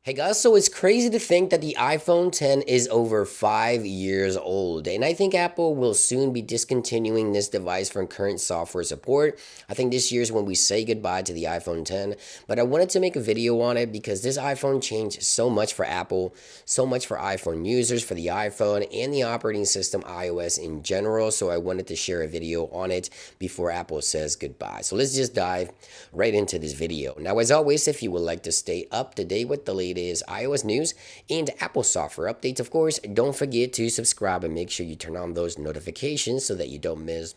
Hey guys, so it's crazy to think that the iPhone 10 is over 5 years old, and I think Apple will soon be discontinuing this device from current software support. I think this year is when we say goodbye to the iPhone 10, but I wanted to make a video on it because this iPhone changed so much for Apple, so much for iPhone users, for the iPhone, and the operating system iOS in general, so I wanted to share a video on it before Apple says goodbye. So let's just dive right into this video. Now, as always, if you would like to stay up to date with the latest iOS news and Apple software updates, of course, don't forget to subscribe and make sure you turn on those notifications so that you don't miss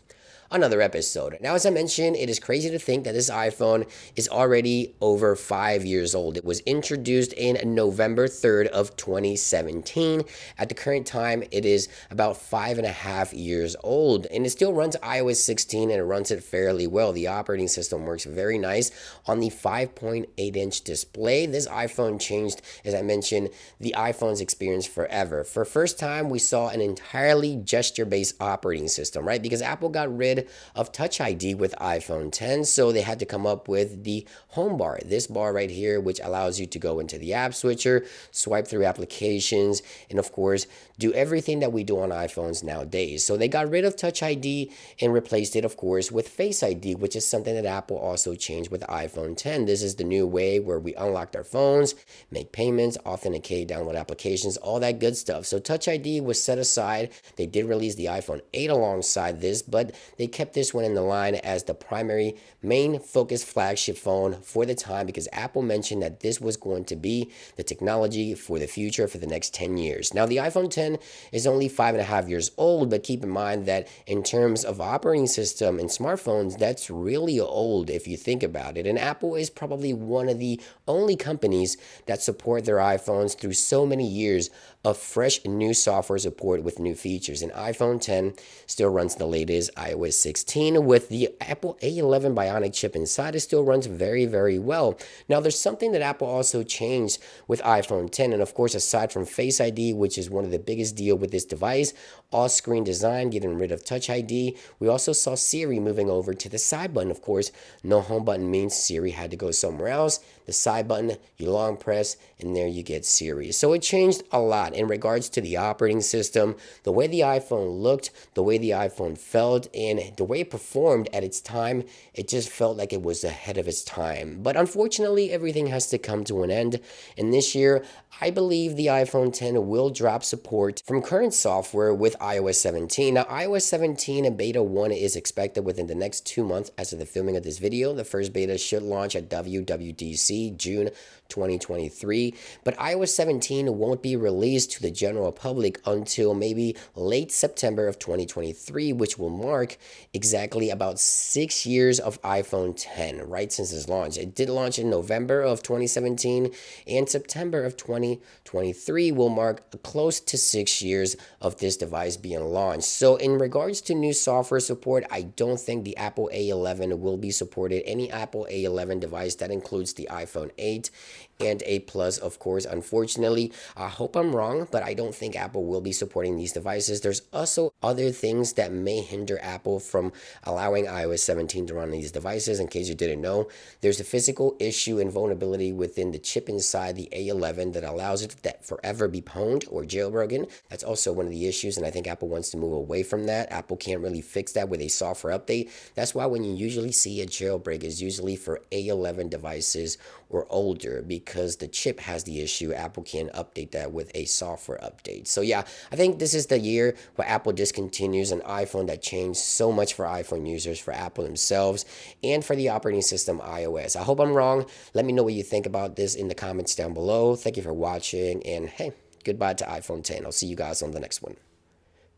another episode. Now, as I mentioned, it is crazy to think that this iPhone is already over 5 years old. It was introduced in November 3rd of 2017. At the current time, it is about 5.5 years old, and it still runs iOS 16 and it runs it fairly well. The operating system works very nice on the 5.8-inch display. This iPhone changed, as I mentioned, the iPhone's experience forever. For first time, we saw an entirely gesture-based operating system, right? Because Apple got rid of Touch ID with iPhone 10, so they had to come up with the home bar, this bar right here, which allows you to go into the app switcher, swipe through applications, and of course do everything that we do on iPhones nowadays. So they got rid of Touch ID and replaced it, of course, with Face ID, which is something that Apple also changed with iPhone 10. This is the new way where we unlock our phones, make payments, authenticate, download applications, all that good stuff. So Touch ID was set aside. They did release the iPhone 8 alongside this, but they kept this one in the line as the primary main focus flagship phone for the time, because Apple mentioned that this was going to be the technology for the future for the next 10 years. Now, the iPhone 10 is only 5.5 years old, but keep in mind that in terms of operating system and smartphones, that's really old if you think about it. And Apple is probably one of the only companies that support their iPhones through so many years of fresh new software support with new features. And iPhone 10 still runs the latest iOS 16 with the Apple A11 Bionic chip inside. It still runs very, very well. Now, there's something that Apple also changed with iPhone 10, and of course, aside from Face ID, which is one of the biggest deal with this device, all-screen design, getting rid of Touch ID, we also saw Siri moving over to the side button. Of course, no home button means Siri had to go somewhere else. The side button, you long press, and there you get Siri. So it changed a lot in regards to the operating system, the way the iPhone looked, the way the iPhone felt, and the way it performed at its time. It just felt like it was ahead of its time. But unfortunately, everything has to come to an end. And this year, I believe the iPhone 10 will drop support from current software with iOS 17. Now, iOS 17 and Beta 1 is expected within the next 2 months as of the filming of this video. The first beta should launch at WWDC June 2023, but iOS 17 won't be released to the general public until maybe late September of 2023, which will mark exactly about 6 years of iPhone 10, right, since its launch. It did launch in November of 2017, and September of 2023 will mark close to 6 years of this device being launched. So in regards to new software support, I don't think the Apple A11 will be supported. Any Apple A11 device that includes the iPhone 8 and 8 Plus, of course. Unfortunately, I hope I'm wrong, but I don't think Apple will be supporting these devices. There's also other things that may hinder Apple from allowing iOS 17 to run on these devices. In case you didn't know, there's a physical issue and vulnerability within the chip inside the A11 that allows it to forever be pwned or jailbroken. That's also one of the issues, and I think Apple wants to move away from that. Apple can't really fix that with a software update. That's why when you usually see a jailbreak, is usually for A11 devices or older, because the chip has the issue. Apple can't update that with a software update. So yeah, I think this is the year where Apple discontinues an iPhone that changed so much for iPhone users, for Apple themselves, and for the operating system iOS. I hope I'm wrong. Let me know what you think about this in the comments down below. Thank you for watching, and hey, goodbye to iPhone 10. I'll see you guys on the next one.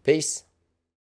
Peace.